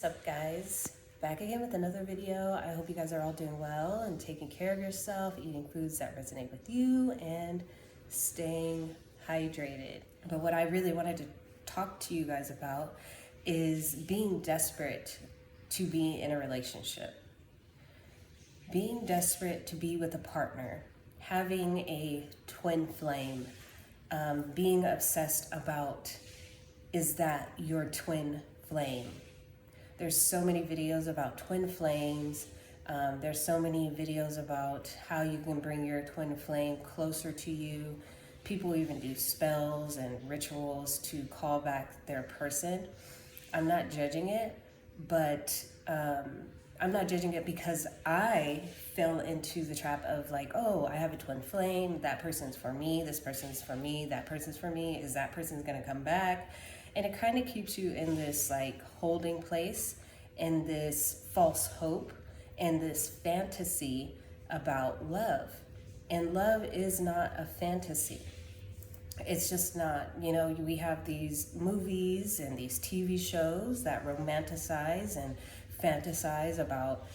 What's up, guys? Back again with another video. I hope you guys are all doing well and taking care of yourself, eating foods that resonate with you, and staying hydrated. But what I really wanted to talk to you guys about is being desperate to be in a relationship. Being desperate to be with a partner, having a twin flame, being obsessed about, is that your twin flame? There's so many videos about twin flames. There's so many videos about how you can bring your twin flame closer to you. People even do spells and rituals to call back their person. I'm not judging it, but I'm not judging it because I fell into the trap of like, oh, I have a twin flame. That person's for me. This person's for me. That person's for me. Is that person's gonna come back? And it kind of keeps you in this like holding place and this false hope and this fantasy about love. And love is not a fantasy. It's just not, we have these movies and these TV shows that romanticize and fantasize about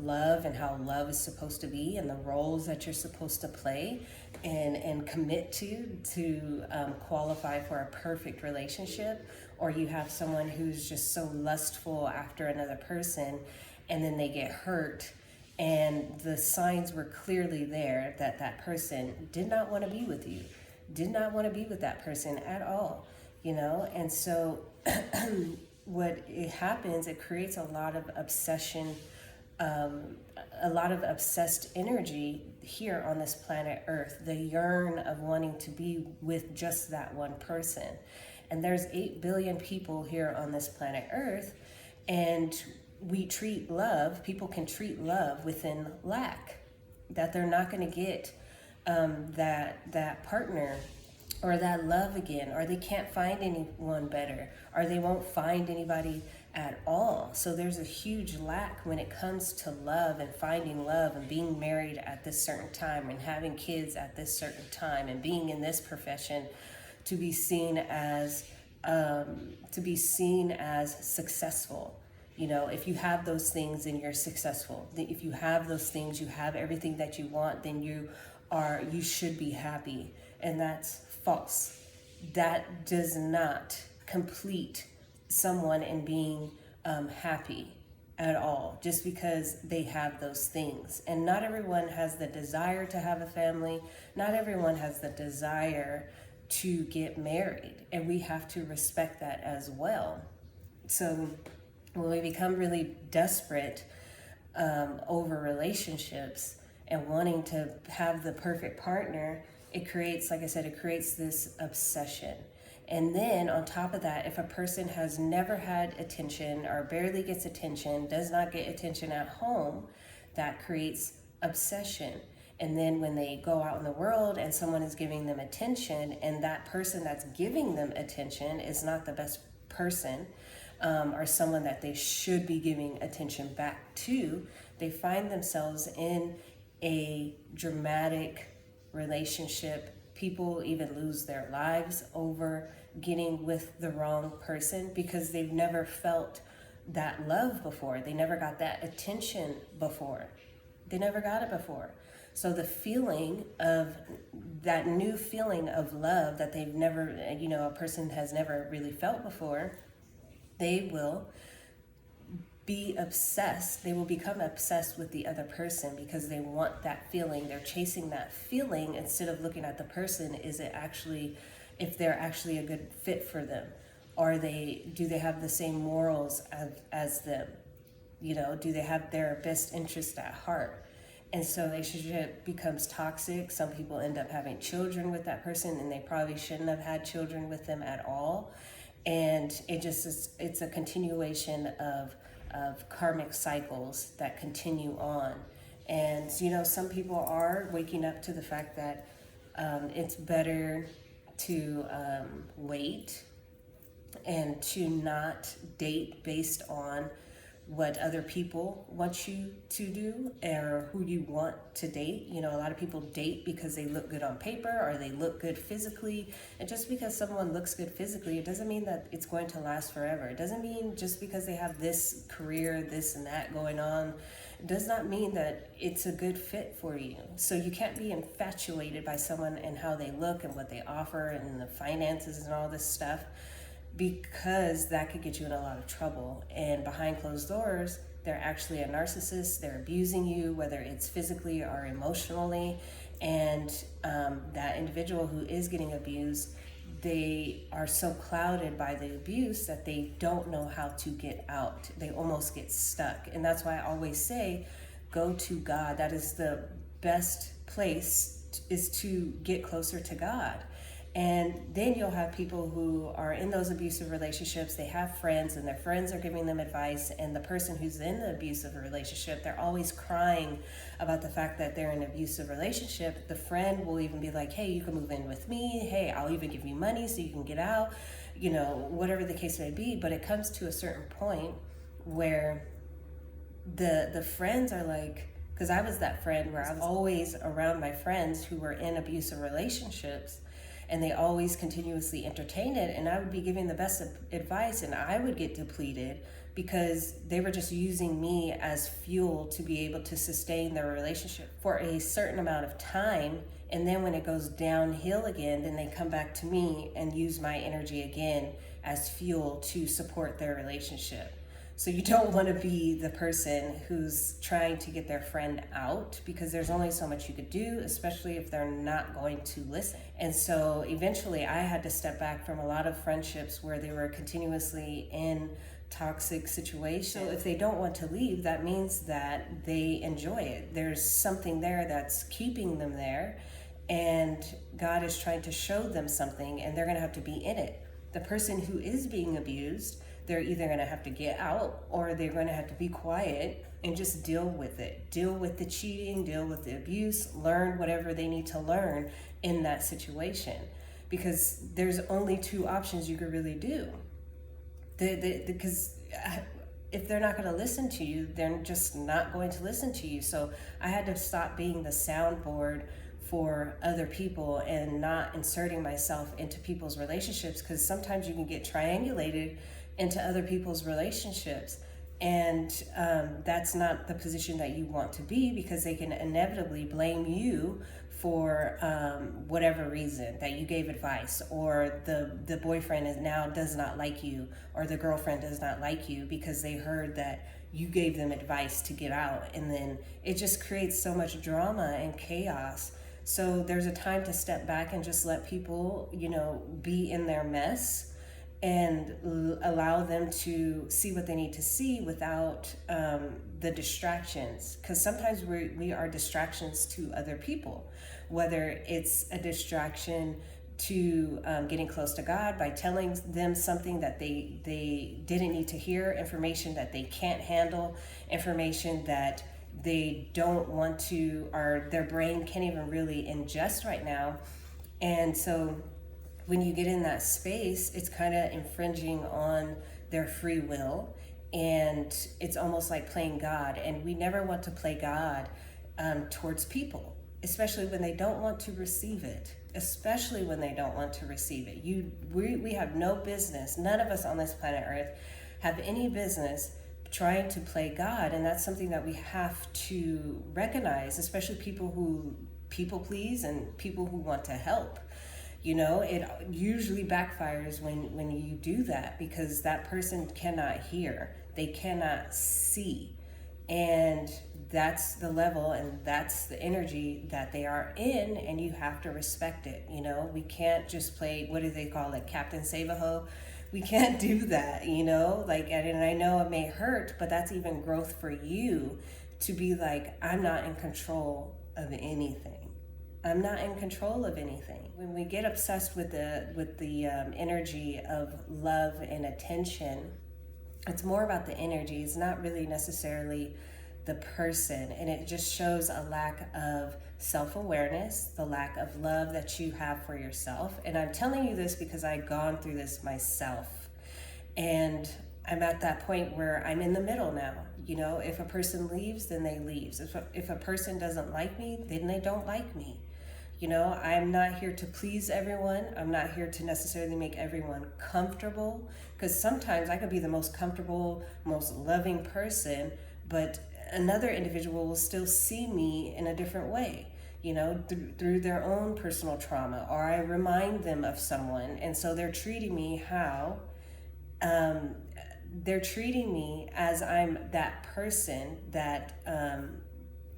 love and how love is supposed to be and the roles that you're supposed to play and commit to qualify for a perfect relationship. Or you have someone who's just so lustful after another person and then they get hurt, and the signs were clearly there that that person did not want to be with you, did not want to be with that person at all, and so what it happens, it creates a lot of obsession, a lot of obsessed energy here on this planet Earth, the yearn of wanting to be with just that one person. And there's 8 billion people here on this planet Earth, and people can treat love within lack, that they're not going to get that partner or that love again, or they can't find anyone better, or they won't find anybody at all. So there's a huge lack when it comes to love and finding love and being married at this certain time and having kids at this certain time and being in this profession to be seen as successful. If you have those things, then you're successful. If you have those things, you have everything that you want, then you should be happy. And that's false. That does not complete someone in being happy at all, just because they have those things. And not everyone has the desire to have a family. Not everyone has the desire to get married, and we have to respect that as well. So when we become really desperate over relationships and wanting to have the perfect partner, it creates, like I said, it creates this obsession. And then on top of that, if a person has never had attention or barely gets attention, does not get attention at home, that creates obsession. And then when they go out in the world and someone is giving them attention, and that person that's giving them attention is not the best person, or someone that they should be giving attention back to, they find themselves in a dramatic relationship. People even lose their lives over getting with the wrong person because they've never felt that love before. They never got that attention before. They never got it before. So the feeling of that new feeling of love that they've never, a person has never really felt before, they will be obsessed. They will become obsessed with the other person because they want that feeling. They're chasing that feeling instead of looking at the person. Is it actually, if they're actually a good fit for them? Or do they have the same morals as them? Do they have their best interest at heart? And so relationship becomes toxic. Some people end up having children with that person, and they probably shouldn't have had children with them at all. And it's a continuation of karmic cycles that continue on. And some people are waking up to the fact that it's better to wait and to not date based on what other people want you to do or who you want to date. You know, a lot of people date because they look good on paper or they look good physically. And just because someone looks good physically, it doesn't mean that it's going to last forever. It doesn't mean just because they have this career, this and that going on, it does not mean that it's a good fit for you. So you can't be infatuated by someone and how they look and what they offer and the finances and all this stuff, because that could get you in a lot of trouble. And behind closed doors, they're actually a narcissist. They're abusing you, whether it's physically or emotionally. And that individual who is getting abused, they are so clouded by the abuse that they don't know how to get out. They almost get stuck. And that's why I always say, go to God. That is the best place, is to get closer to God. And then you'll have people who are in those abusive relationships. They have friends and their friends are giving them advice. And the person who's in the abusive relationship, they're always crying about the fact that they're in an abusive relationship. The friend will even be like, hey, you can move in with me. Hey, I'll even give you money so you can get out, you know, whatever the case may be. But it comes to a certain point where the friends are like, because I was that friend where I was always around my friends who were in abusive relationships, and they always continuously entertained it, and I would be giving the best advice and I would get depleted because they were just using me as fuel to be able to sustain their relationship for a certain amount of time. And then when it goes downhill again, then they come back to me and use my energy again as fuel to support their relationship. So you don't want to be the person who's trying to get their friend out, because there's only so much you could do, especially if they're not going to listen. And so eventually I had to step back from a lot of friendships where they were continuously in toxic situations. So if they don't want to leave, that means that they enjoy it. There's something there that's keeping them there, and God is trying to show them something, and they're going to have to be in it. The person who is being abused, they're either going to have to get out or they're going to have to be quiet and just deal with it. Deal with the cheating, deal with the abuse, learn whatever they need to learn in that situation. Because there's only two options you could really do. Because if they're not going to listen to you, they're just not going to listen to you. So I had to stop being the soundboard for other people and not inserting myself into people's relationships, because sometimes you can get triangulated into other people's relationships, and that's not the position that you want to be, because they can inevitably blame you for whatever reason, that you gave advice, or the boyfriend now does not like you, or the girlfriend does not like you because they heard that you gave them advice to get out, and then it just creates so much drama and chaos. So there's a time to step back and just let people, you know, be in their mess and allow them to see what they need to see without the distractions. Because sometimes we are distractions to other people, whether it's a distraction to getting close to God by telling them something that they didn't need to hear, information that they can't handle, information that they don't want to, or their brain can't even really ingest right now. And so when you get in that space, it's kind of infringing on their free will, and it's almost like playing God. And we never want to play God towards people, especially when they don't want to receive it. Especially when they don't want to receive it. We have no business, none of us on this planet Earth have any business trying to play God, and that's something that we have to recognize, especially people who people please and people who want to help. You know, it usually backfires when you do that, because that person cannot hear, they cannot see, and that's the level and that's the energy that they are in, and you have to respect it. You know, we can't just play, what do they call it, Captain Save-A-Ho? We can't do that, you know, like, and I know it may hurt, but that's even growth for you to be like, I'm not in control of anything. I'm not in control of anything. When we get obsessed with the energy of love and attention, it's more about the energy. It's not really necessarily the person, and it just shows a lack of self-awareness, the lack of love that you have for yourself. And I'm telling you this because I've gone through this myself, and I'm at that point where I'm in the middle now. You know, if a person leaves, then they leave. If a person doesn't like me, then they don't like me. You know, I'm not here to please everyone. I'm not here to necessarily make everyone comfortable, because sometimes I could be the most comfortable, most loving person, but another individual will still see me in a different way, you know, through their own personal trauma, or I remind them of someone, and so they're treating me how they're treating me as I'm that person that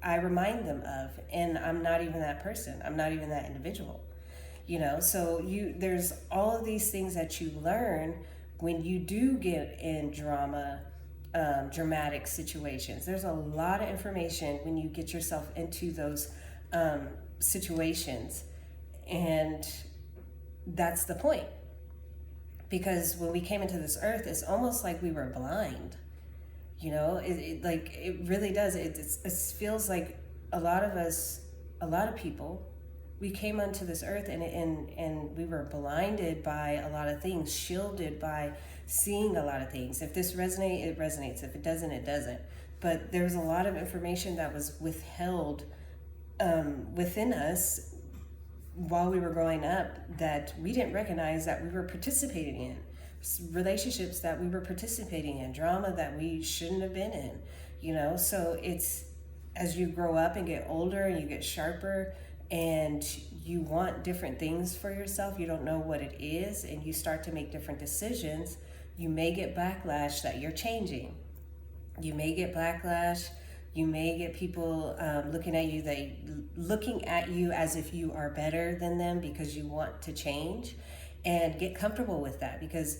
I remind them of, and I'm not even that person. I'm not even that individual, you know. So there's all of these things that you learn when you do get in dramatic situations. There's a lot of information when you get yourself into those situations, and that's the point. Because when we came into this earth, it's almost like we were blind. You know, it really does. It feels like a lot of people, we came onto this earth and we were blinded by a lot of things, shielded by seeing a lot of things. If this resonates, it resonates. If it doesn't, it doesn't. But there was a lot of information that was withheld within us while we were growing up that we didn't recognize that we were participating in. Relationships that we were participating in, drama that we shouldn't have been in, you know. So it's, as you grow up and get older and you get sharper and you want different things for yourself, you don't know what it is, and you start to make different decisions, you may get backlash that you're changing. You may get backlash. You may get people looking at you as if you are better than them because you want to change, and get comfortable with that. Because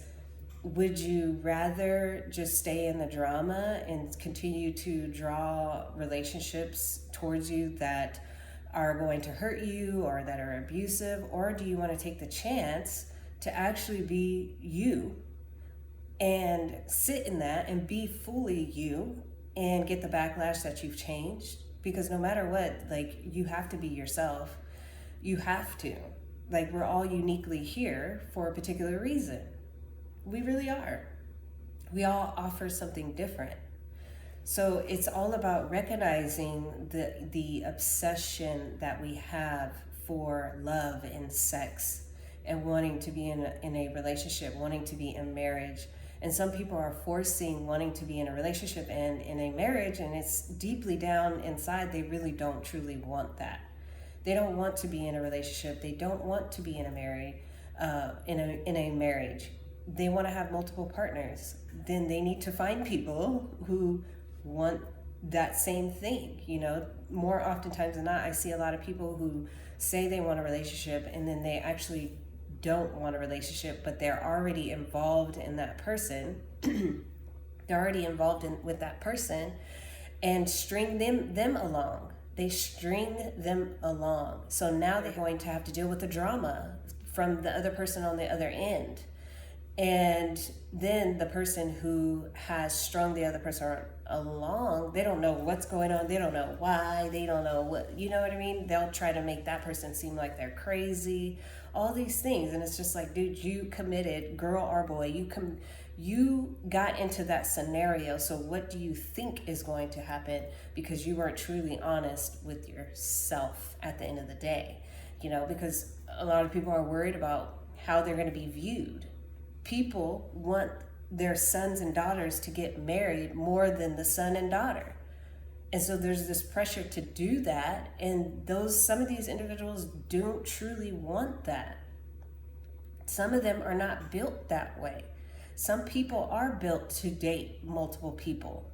would you rather just stay in the drama and continue to draw relationships towards you that are going to hurt you or that are abusive, or do you want to take the chance to actually be you and sit in that and be fully you and get the backlash that you've changed? Because no matter what, like, you have to be yourself. You have to. Like, we're all uniquely here for a particular reason. We really are. We all offer something different. So it's all about recognizing the obsession that we have for love and sex, and wanting to be in a relationship, wanting to be in marriage. And some people are forcing wanting to be in a relationship and in a marriage, and it's deeply down inside, they really don't truly want that. They don't want to be in a relationship. They don't want to be in a marriage. They want to have multiple partners. Then they need to find people who want that same thing. You know, more oftentimes than not, I see a lot of people who say they want a relationship and then they actually don't want a relationship, but they're already involved in that person. They're already involved with that person, and string them along. They string them along. So now they're going to have to deal with the drama from the other person on the other end. And then the person who has strung the other person along, they don't know what's going on. They don't know why. They don't know what, you know what I mean? They'll try to make that person seem like they're crazy, all these things. And it's just like, dude, you committed, girl or boy, you got into that scenario. So what do you think is going to happen? Because you weren't truly honest with yourself at the end of the day, you know, because a lot of people are worried about how they're going to be viewed. People want their sons and daughters to get married more than the son and daughter. And so there's this pressure to do that. And some of these individuals don't truly want that. Some of them are not built that way. Some people are built to date multiple people.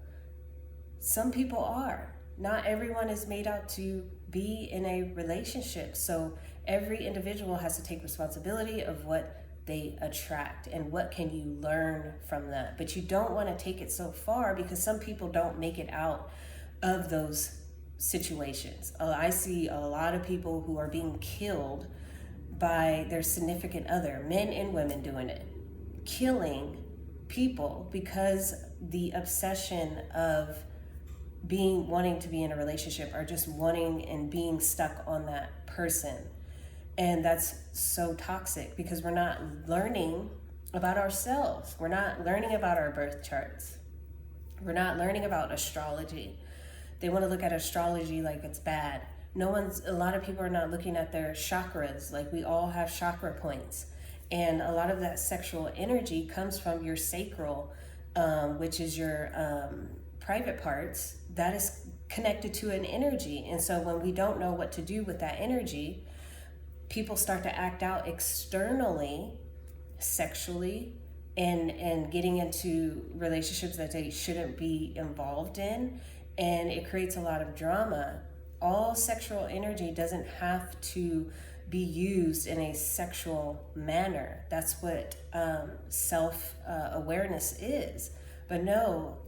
Some people are. Not everyone is made out to be in a relationship. So every individual has to take responsibility of what they attract and what can you learn from that. But you don't want to take it so far, because some people don't make it out of those situations. I see a lot of people who are being killed by their significant other, men and women doing it, killing people because the obsession of wanting to be in a relationship, or just wanting and being stuck on that person. And that's so toxic, because we're not learning about ourselves. We're not learning about our birth charts. We're not learning about astrology. They want to look at astrology like it's bad. A lot of people are not looking at their chakras. Like, we all have chakra points. And a lot of that sexual energy comes from your sacral, which is your private parts. That is connected to an energy. And so when we don't know what to do with that energy, people start to act out externally, sexually, and getting into relationships that they shouldn't be involved in. And it creates a lot of drama. All sexual energy doesn't have to be used in a sexual manner. That's what self-awareness is. But no,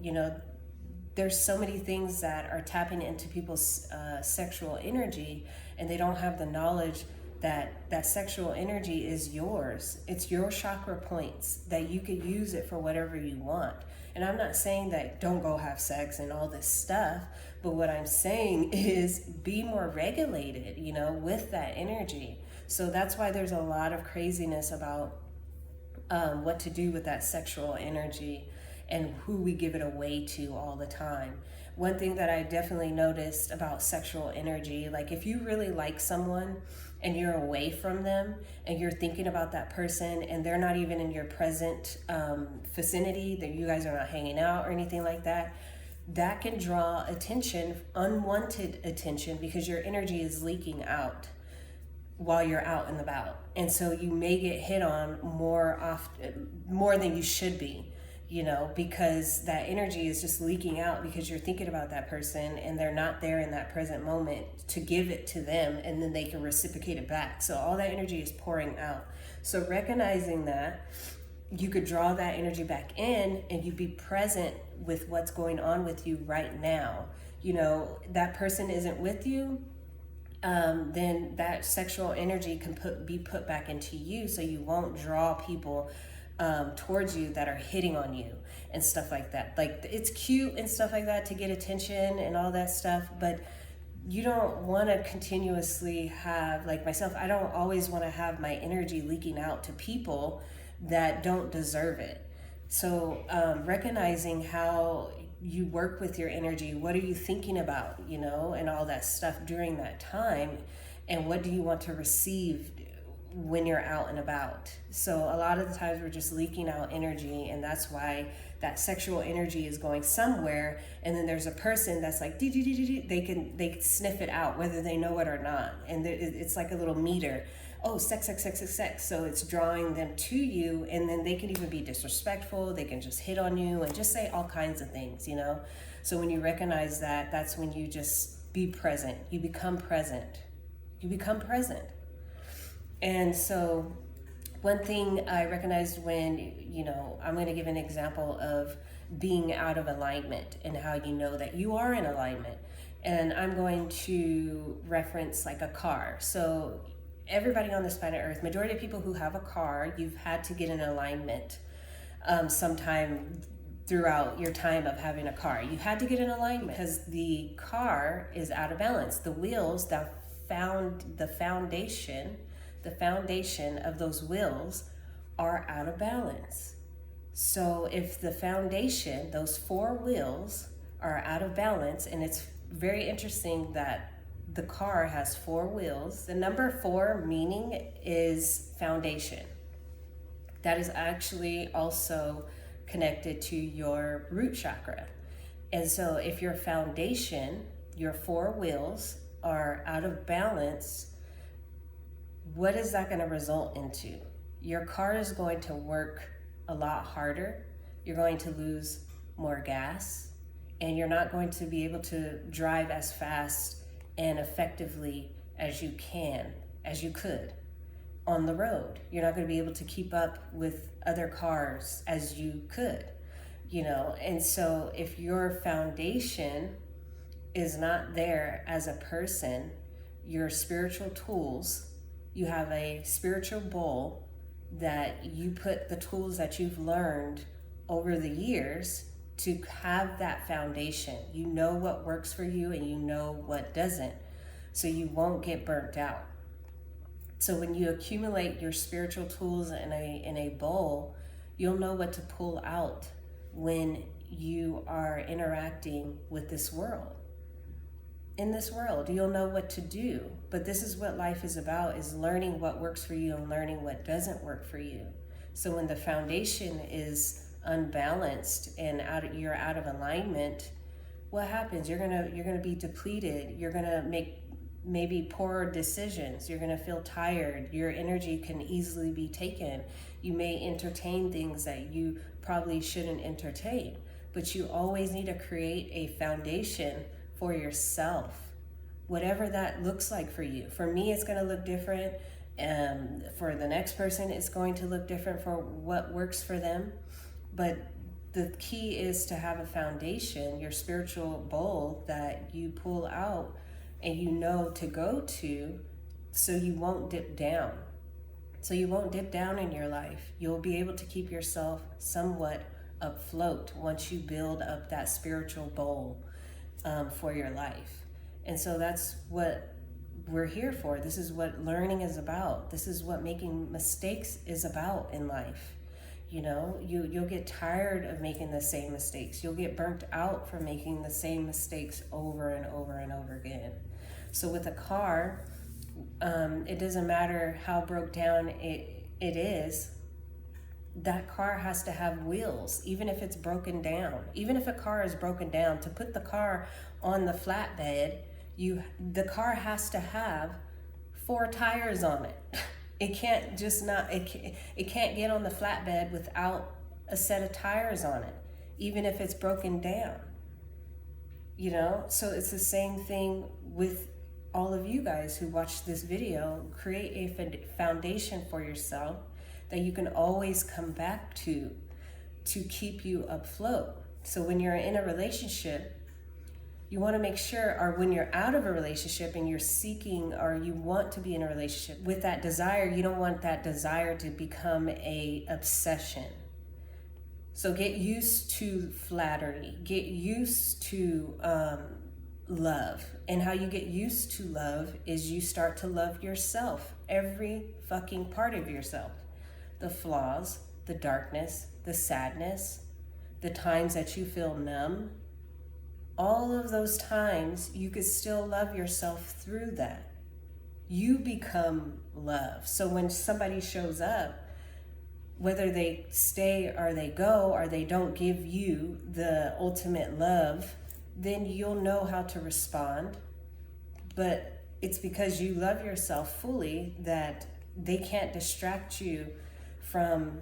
there's so many things that are tapping into people's sexual energy, and they don't have the knowledge that sexual energy is yours. It's your chakra points, that you could use it for whatever you want. And I'm not saying that don't go have sex and all this stuff, but what I'm saying is be more regulated, with that energy. So that's why there's a lot of craziness about what to do with that sexual energy and who we give it away to all the time. One thing that I definitely noticed about sexual energy, like if you really like someone and you're away from them and you're thinking about that person and they're not even in your present vicinity, that you guys are not hanging out or anything like that, that can draw attention, unwanted attention, because your energy is leaking out while you're out and about. And so you may get hit on more than you should be, because that energy is just leaking out because you're thinking about that person and they're not there in that present moment to give it to them, and then they can reciprocate it back. So all that energy is pouring out. So recognizing that, you could draw that energy back in and you be present with what's going on with you right now. That person isn't with you, then that sexual energy can be put back into you, so you won't draw people towards you that are hitting on you and stuff like that. Like, it's cute and stuff like that to get attention and all that stuff, but you don't want to continuously have, like myself, I don't always want to have my energy leaking out to people that don't deserve it. So recognizing how you work with your energy, what are you thinking about, and all that stuff during that time, and what do you want to receive when you're out and about. So a lot of the times we're just leaking out energy, and that's why that sexual energy is going somewhere, and then there's a person that's like they can sniff it out whether they know it or not, and it's like a little meter. Oh, sex. So it's drawing them to you, and then they can even be disrespectful. They can just hit on you and just say all kinds of things, So when you recognize that, that's when you just be present. You become present. And so one thing I recognized when, I'm going to give an example of being out of alignment and how you know that you are in alignment. And I'm going to reference like a car. So everybody on this planet Earth, majority of people who have a car, you've had to get in alignment sometime throughout your time of having a car. You had to get in alignment because the car is out of balance. The wheels that found the foundation of those wheels are out of balance. So if the foundation, those four wheels, are out of balance, and it's very interesting that the car has four wheels. The number 4 meaning is foundation. That is actually also connected to your root chakra. And so if your foundation, your 4 wheels, are out of balance, what is that going to result into? Your car is going to work a lot harder. You're going to lose more gas, and you're not going to be able to drive as fast and effectively as you could on the road. You're not going to be able to keep up with other cars as you could, And so if your foundation is not there as a person, your spiritual tools, you have a spiritual bowl that you put the tools that you've learned over the years to have that foundation. You know what works for you and you know what doesn't, so you won't get burnt out. So when you accumulate your spiritual tools in a bowl, You'll know what to pull out when you are interacting with this world. In this world, you'll know what to do. But this is what life is about, is learning what works for you and learning what doesn't work for you. So when the foundation is unbalanced and you're out of alignment, what happens? You're gonna be depleted. You're gonna make maybe poor decisions. You're gonna feel tired. Your energy can easily be taken. You may entertain things that you probably shouldn't entertain. But you always need to create a foundation for yourself, whatever that looks like for you. For me, it's going to look different. For the next person, it's going to look different for what works for them. But the key is to have a foundation, your spiritual bowl that you pull out and you know to go to, so you won't dip down. So you won't dip down in your life. You'll be able to keep yourself somewhat afloat once you build up that spiritual bowl for your life. And so that's what we're here for. This is what learning is about. This is what making mistakes is about in life. You know, you'll get tired of making the same mistakes. You'll get burnt out from making the same mistakes over and over and over again. So with a car, it doesn't matter how broke down it is. That car has to have wheels, even if it's broken down. Even if a car is broken down, to put the car on the flatbed, the car has to have 4 tires on it. It can't it can't get on the flatbed without a set of tires on it, even if it's broken down. You know, so it's the same thing with all of you guys who watch this video. Create a foundation for yourself that you can always come back to keep you afloat. So when you're in a relationship, you want to make sure, or when you're out of a relationship and you're seeking, or you want to be in a relationship with that desire, you don't want that desire to become a obsession. So get used to flattery, get used to love. And how you get used to love is you start to love yourself, every fucking part of yourself. The flaws, the darkness, the sadness, the times that you feel numb, all of those times you could still love yourself through that. You become love. So when somebody shows up, whether they stay or they go or they don't give you the ultimate love, then you'll know how to respond. But it's because you love yourself fully that they can't distract you from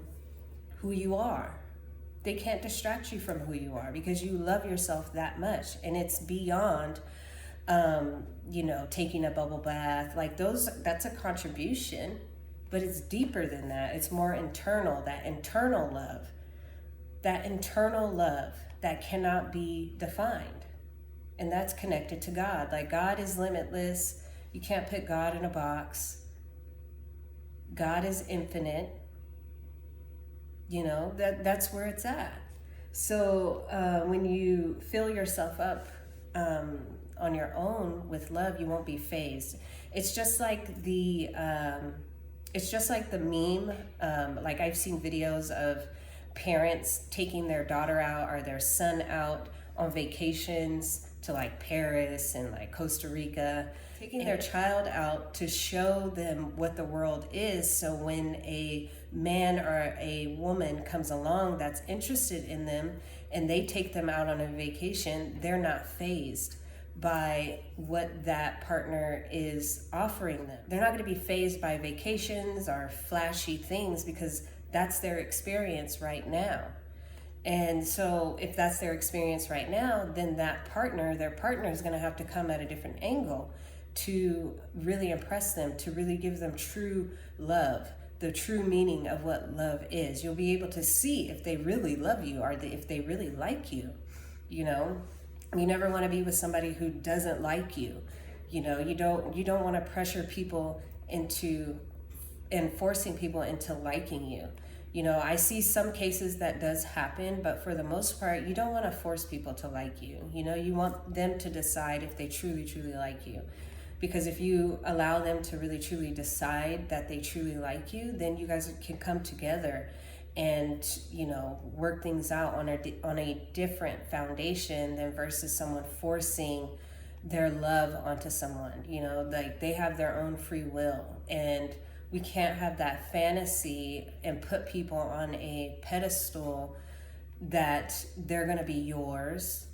who you are. They can't distract you from who you are because you love yourself that much. And it's beyond, taking a bubble bath. Like that's a contribution, but it's deeper than that. It's more internal, that internal love that cannot be defined. And that's connected to God. Like God is limitless. You can't put God in a box. God is infinite. You know, that's where it's at. So when you fill yourself up on your own with love, you won't be phased. It's just like the meme. Like I've seen videos of parents taking their daughter out or their son out on vacations to like Paris and like Costa Rica, taking their child out to show them what the world is. So when a man or a woman comes along that's interested in them and they take them out on a vacation, they're not fazed by what that partner is offering them. They're not going to be fazed by vacations or flashy things because that's their experience right now. And so if that's their experience right now, then their partner is going to have to come at a different angle to really impress them, to really give them true love, the true meaning of what love is. You'll be able to see if they really love you or if they really like you. You know, you never want to be with somebody who doesn't like you. You know, you don't want to pressure people into and forcing people into liking you. You know, I see some cases that does happen, but for the most part, you don't want to force people to like you. You know, you want them to decide if they truly, truly like you. Because if you allow them to really, truly decide that they truly like you, then you guys can come together and, you know, work things out on a different foundation than versus someone forcing their love onto someone. You know, like they have their own free will, and we can't have that fantasy and put people on a pedestal that they're going to be yours.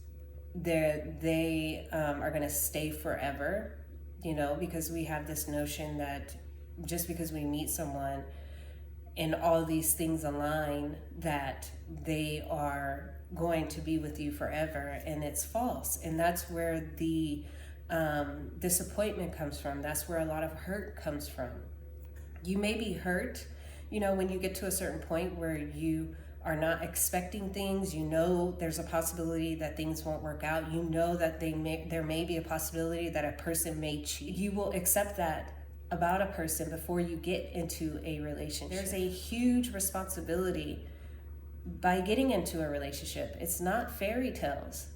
They are going to stay forever, you know, because we have this notion that just because we meet someone and all these things align, that they are going to be with you forever, and it's false. And that's where the disappointment comes from. That's where a lot of hurt comes from. You may be hurt, you know, when you get to a certain point where you are not expecting things. You know there's a possibility that things won't work out. You know that there may be a possibility that a person may cheat. You will accept that about a person before you get into a relationship. There's a huge responsibility by getting into a relationship. It's not fairy tales.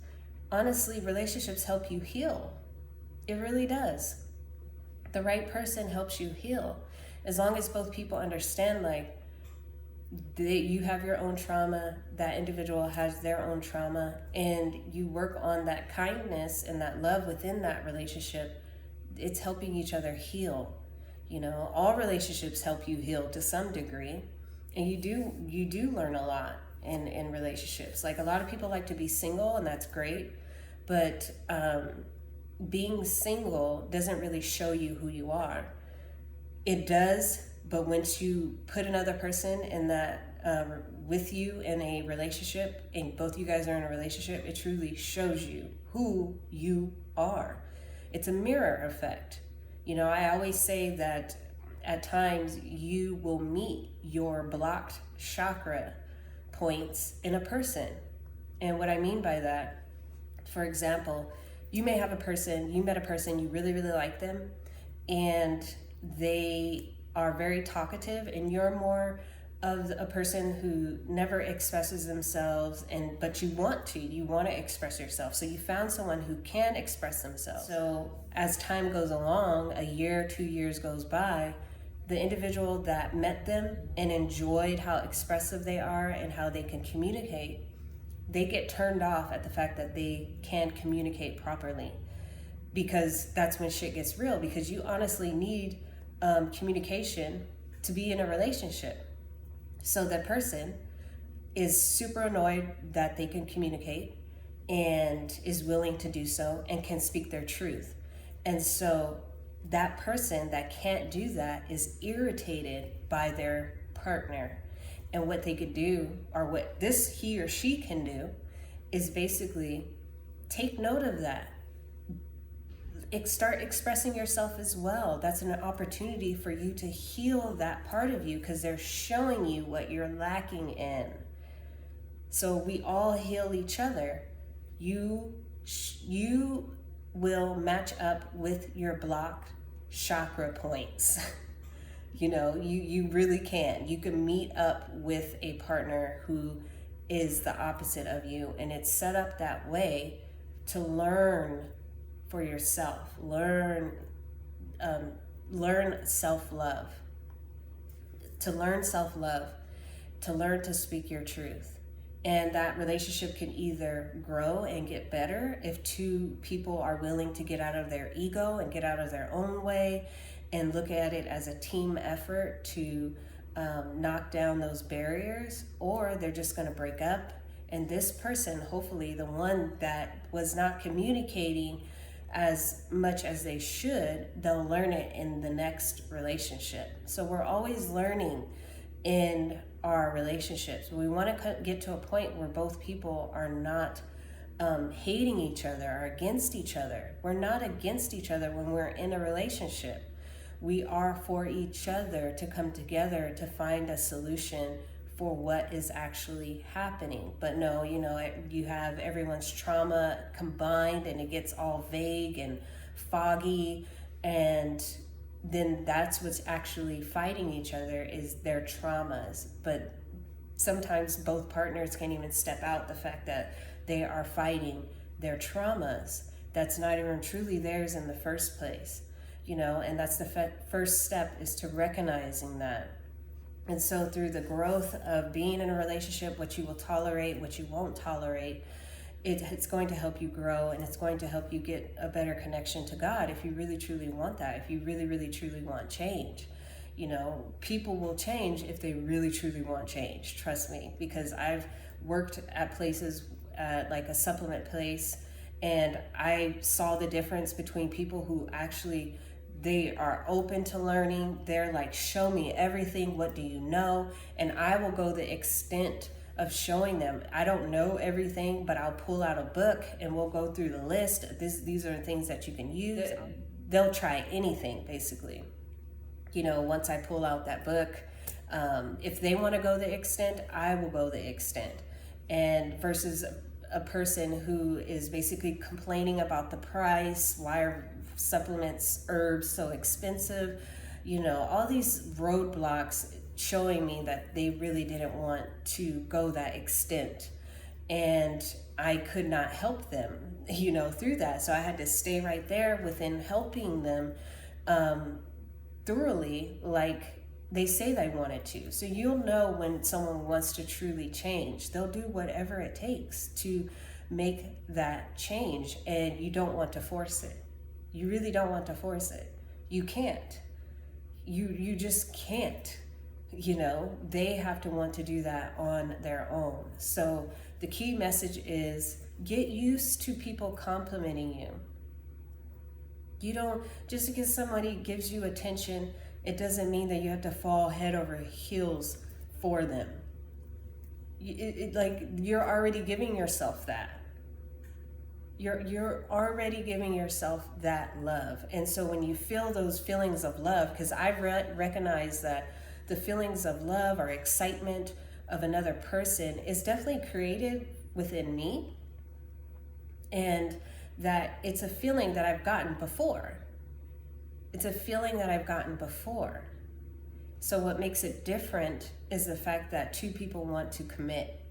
Honestly, relationships help you heal. It really does. The right person helps you heal. As long as both people understand, like, you have your own trauma, that individual has their own trauma, and you work on that kindness and that love within that relationship, it's helping each other heal. You know, all relationships help you heal to some degree, and you do learn a lot in relationships. Like, a lot of people like to be single, and that's great, but being single doesn't really show you who you are. It does, but once you put another person in that with you in a relationship, and both you guys are in a relationship, it truly shows you who you are. It's a mirror effect. You know, I always say that at times you will meet your blocked chakra points in a person. And what I mean by that, for example, you may have you met a person, you really, really like them, and they are very talkative, and you're more of a person who never expresses themselves, but you want to express yourself. So you found someone who can express themselves. So as time goes along, a year, 2 years goes by, the individual that met them and enjoyed how expressive they are and how they can communicate, they get turned off at the fact that they can communicate properly, because that's when shit gets real, because you honestly need communication to be in a relationship. So the person is super annoyed that they can communicate and is willing to do so and can speak their truth. And so that person that can't do that is irritated by their partner. And what they could do, or what he or she can do, is basically take note of that. Start expressing yourself as well. That's an opportunity for you to heal that part of you, because they're showing you what you're lacking in. So we all heal each other. You will match up with your blocked chakra points. You know, you really can. You can meet up with a partner who is the opposite of you, and it's set up that way to learn for yourself. Learn self-love. To learn self-love, to learn to speak your truth. And that relationship can either grow and get better if two people are willing to get out of their ego and get out of their own way and look at it as a team effort to knock down those barriers, or they're just going to break up. And this person, hopefully the one that was not communicating as much as they should, they'll learn it in the next relationship. So we're always learning in our relationships. We want to get to a point where both people are not hating each other or against each other. We're not against each other when we're in a relationship. We are for each other to come together to find a solution for what is actually happening. But no, you know, you have everyone's trauma combined and it gets all vague and foggy, and then that's what's actually fighting each other is their traumas. But sometimes both partners can't even step out the fact that they are fighting their traumas. That's not even truly theirs in the first place, you know, and that's the first step, is to recognizing that. And so through the growth of being in a relationship, what you will tolerate, what you won't tolerate, it's going to help you grow, and it's going to help you get a better connection to God if you really truly want that, if you really, really, truly want change. You know, people will change if they really, truly want change. Trust me, because I've worked at places like a supplement place, and I saw the difference between people who actually, they are open to learning. They're like, show me everything. What do you know? And I will go the extent of showing them. I don't know everything, but I'll pull out a book and we'll go through the list. These are the things that you can use. They'll try anything, basically. You know, once I pull out that book, if they want to go the extent, I will go the extent. And versus a person who is basically complaining about the price, why are supplements, herbs so expensive, you know, all these roadblocks showing me that they really didn't want to go that extent. And I could not help them, you know, through that. So I had to stay right there within helping them thoroughly, like they say they wanted to. So you'll know when someone wants to truly change. They'll do whatever it takes to make that change, and you don't want to force it. You really don't want to force it. You can't. You just can't. You know, they have to want to do that on their own. So the key message is get used to people complimenting you. You don't, just because somebody gives you attention, it doesn't mean that you have to fall head over heels for them. Like, you're already giving yourself that. You're already giving yourself that love. And so when you feel those feelings of love, because I recognize that the feelings of love or excitement of another person is definitely created within me, and that it's a feeling that I've gotten before. It's a feeling that I've gotten before. So what makes it different is the fact that two people want to commit.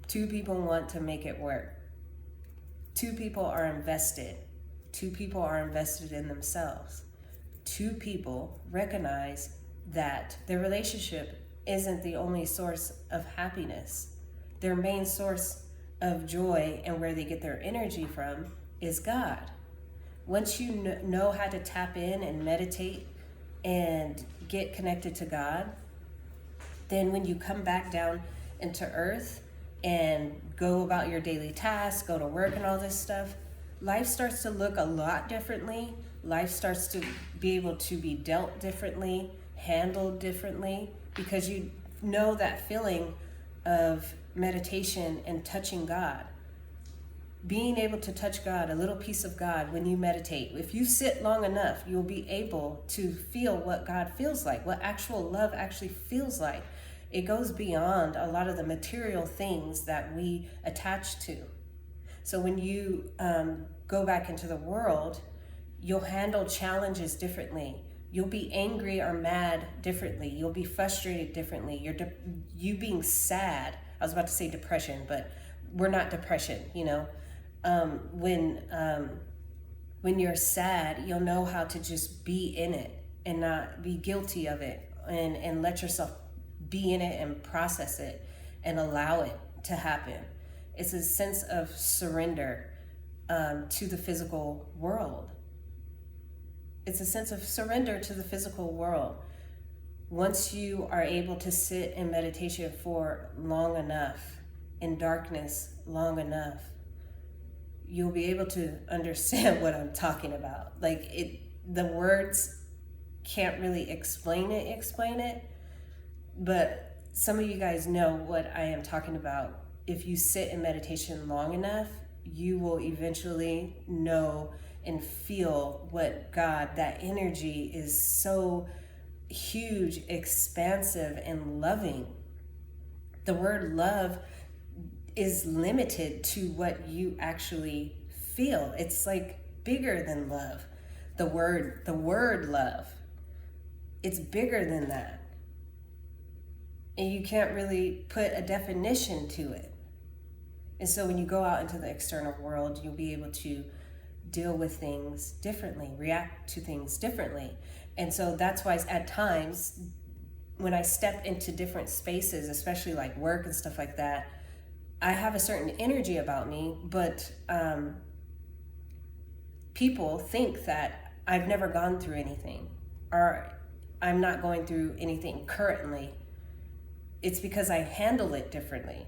Two people want to make it work. Two people are invested. Two people are invested in themselves. Two people recognize that their relationship isn't the only source of happiness. Their main source of joy and where they get their energy from is God. Once you know how to tap in and meditate and get connected to God, then when you come back down into earth and go about your daily tasks, go to work and all this stuff, life starts to look a lot differently. Life starts to be able to be dealt differently, handled differently, because you know that feeling of meditation and touching God. Being able to touch God, a little piece of God when you meditate. If you sit long enough, you'll be able to feel what God feels like, what actual love actually feels like. It goes beyond a lot of the material things that we attach to. So when you go back into the world, you'll handle challenges differently. You'll be angry or mad differently. You'll be frustrated differently. You being sad. I was about to say depression, but we're not depression, you know. When you're sad, you'll know how to just be in it and not be guilty of it, and let yourself be in it and process it and allow it to happen. It's a sense of surrender to the physical world. It's a sense of surrender to the physical world. Once you are able to sit in meditation for long enough, in darkness long enough, you'll be able to understand what I'm talking about. Like, the words can't really explain it, but some of you guys know what I am talking about. If you sit in meditation long enough, you will eventually know and feel what God, that energy is so huge, expansive, and loving. The word love is limited to what you actually feel. It's like bigger than love. The word love, it's bigger than that. And you can't really put a definition to it. And so when you go out into the external world, you'll be able to deal with things differently, react to things differently. And so that's why at times when I step into different spaces, especially like work and stuff like that, I have a certain energy about me, but people think that I've never gone through anything, or I'm not going through anything currently. It's because I handle it differently.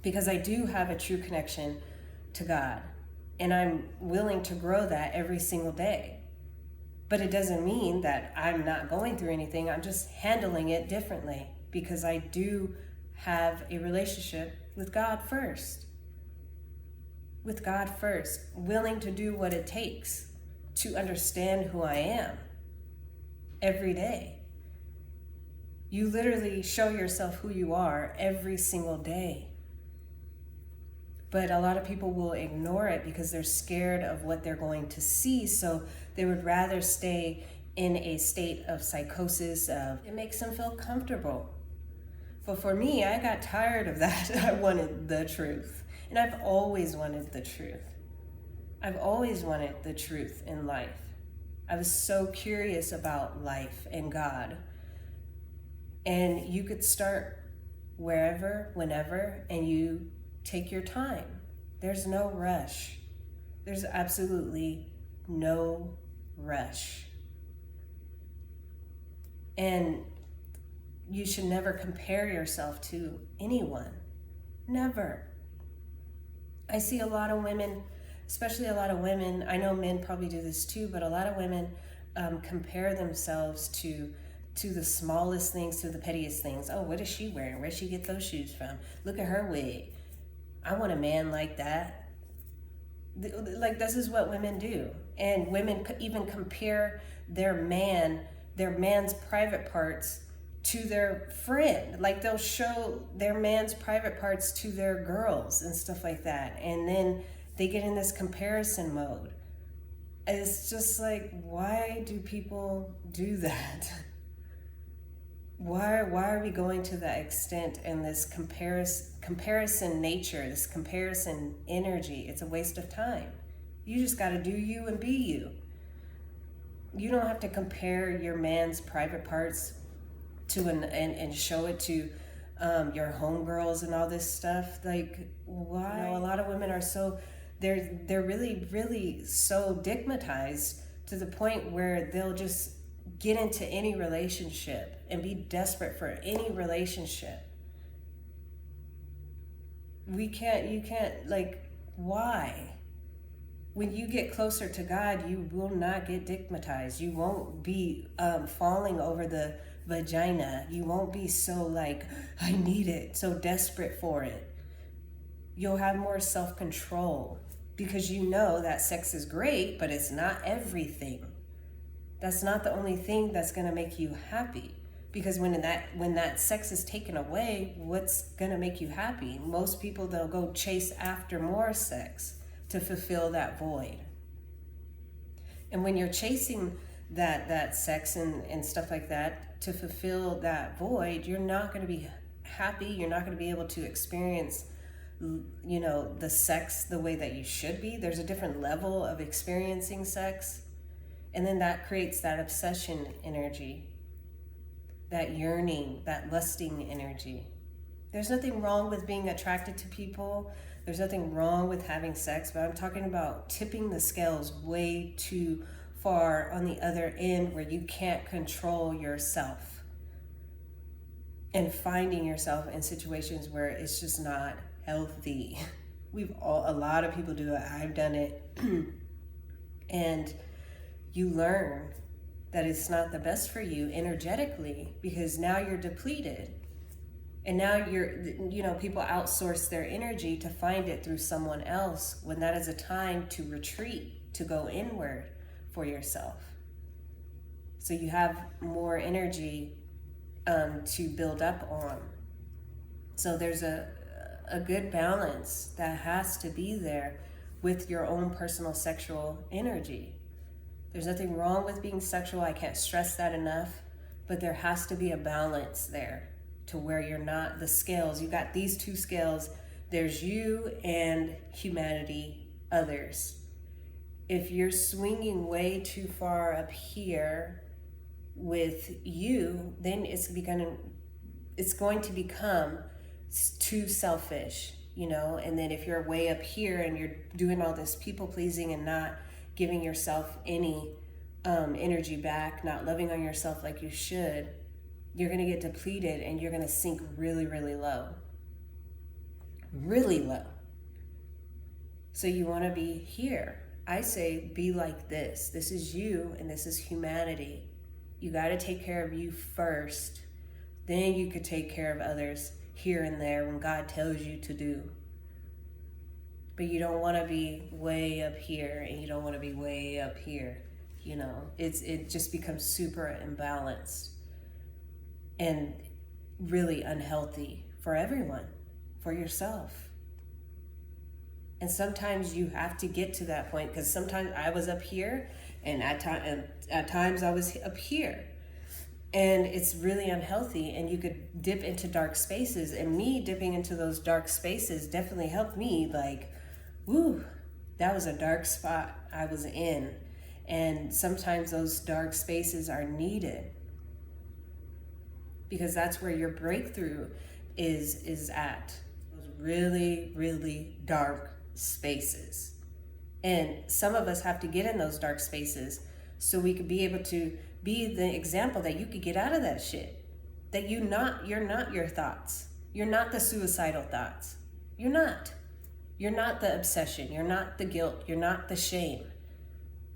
Because I do have a true connection to God, and I'm willing to grow that every single day. But it doesn't mean that I'm not going through anything. I'm just handling it differently because I do have a relationship with God first. With God first, willing to do what it takes to understand who I am every day. You literally show yourself who you are every single day. But a lot of people will ignore it because they're scared of what they're going to see. So they would rather stay in a state of psychosis. It makes them feel comfortable. But for me, I got tired of that. I wanted the truth. And I've always wanted the truth. I've always wanted the truth in life. I was so curious about life and God. And you could start wherever, whenever, and you take your time. There's no rush. There's absolutely no rush. And you should never compare yourself to anyone. Never. I see a lot of women, especially a lot of women, I know men probably do this too, but a lot of women compare themselves to the smallest things, to the pettiest things. Oh, what is she wearing? Where'd she get those shoes from? Look at her wig. I want a man like that. Like, this is what women do. And women even compare their man's private parts to their friend. Like, they'll show their man's private parts to their girls and stuff like that. And then they get in this comparison mode. It's just like, why do people do that? Why are we going to that extent and this comparison nature, this comparison energy? It's a waste of time. You just got to do you and be you. You don't have to compare your man's private parts to and show it to your homegirls and all this stuff. Like, why? You know, a lot of women are so, they're really, really so stigmatized to the point where they'll just get into any relationship and be desperate for any relationship. You can't, like, why? When you get closer to God, you will not get stigmatized. You won't be falling over the vagina. You won't be so like, I need it, so desperate for it. You'll have more self-control because you know that sex is great, but it's not everything. That's not the only thing that's going to make you happy. Because when that sex is taken away, what's going to make you happy? Most people, they'll go chase after more sex to fulfill that void. And when you're chasing that sex and stuff like that to fulfill that void, you're not going to be happy. You're not going to be able to experience, you know, the sex the way that you should be. There's a different level of experiencing sex. And then that creates that obsession energy, that yearning, that lusting energy. There's nothing wrong with being attracted to people. There's nothing wrong with having sex, but I'm talking about tipping the scales way too far on the other end where you can't control yourself and finding yourself in situations where it's just not healthy. A lot of people do it. I've done it. And you learn that it's not the best for you energetically because now you're depleted. And now people outsource their energy to find it through someone else when that is a time to retreat, to go inward for yourself. So you have more energy to build up on. So there's a good balance that has to be there with your own personal sexual energy. There's nothing wrong with being sexual. I can't stress that enough. But there has to be a balance there to where you're not the scales. You got these two scales. There's you and humanity, others. If you're swinging way too far up here, with you, then it's going to become too selfish, and then if you're way up here and you're doing all this people pleasing and not giving yourself any energy back, not loving on yourself like you should, you're going to get depleted and you're going to sink really, really low. Really low. So you want to be here. I say be like this. This is you and this is humanity. You got to take care of you first. Then you could take care of others here and there when God tells you to do. But you don't want to be way up here and you don't want to be way up here. It just becomes super imbalanced and really unhealthy for everyone, for yourself. And sometimes you have to get to that point, because sometimes I was up here and at times I was up here. And it's really unhealthy, and you could dip into dark spaces. And me dipping into those dark spaces definitely helped me. Like, woo, that was a dark spot I was in. And sometimes those dark spaces are needed, because that's where your breakthrough is at. Those really, really dark spaces. And some of us have to get in those dark spaces so we could be able to be the example that you could get out of that shit. That you're not your thoughts. You're not the suicidal thoughts. You're not. You're not the obsession. You're not the guilt. You're not the shame.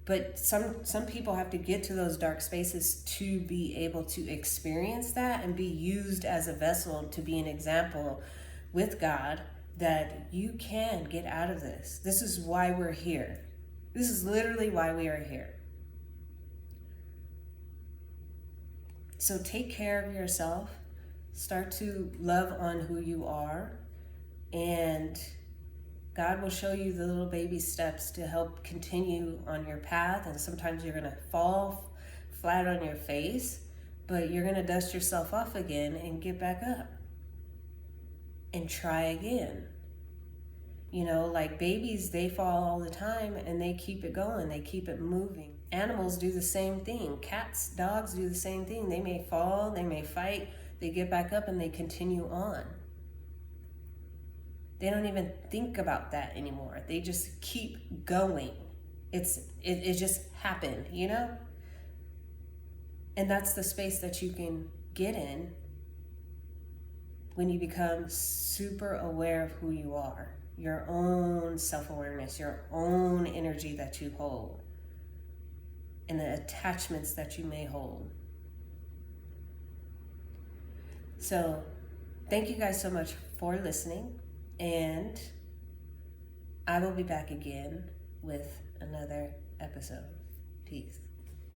But some people have to get to those dark spaces to be able to experience that and be used as a vessel to be an example with God that you can get out of this. This is why we're here. This is literally why we are here. So take care of yourself. Start to love on who you are, and God will show you the little baby steps to help continue on your path. And sometimes you're going to fall flat on your face, but you're going to dust yourself off again and get back up and try again. Like babies, they fall all the time and they keep it going. They keep it moving. Animals do the same thing. Cats, dogs do the same thing. They may fall, they may fight, they get back up and they continue on. They don't even think about that anymore. They just keep going. It just happened, And that's the space that you can get in when you become super aware of who you are, your own self-awareness, your own energy that you hold, and the attachments that you may hold. So, thank you guys so much for listening. And I will be back again with another episode. Peace.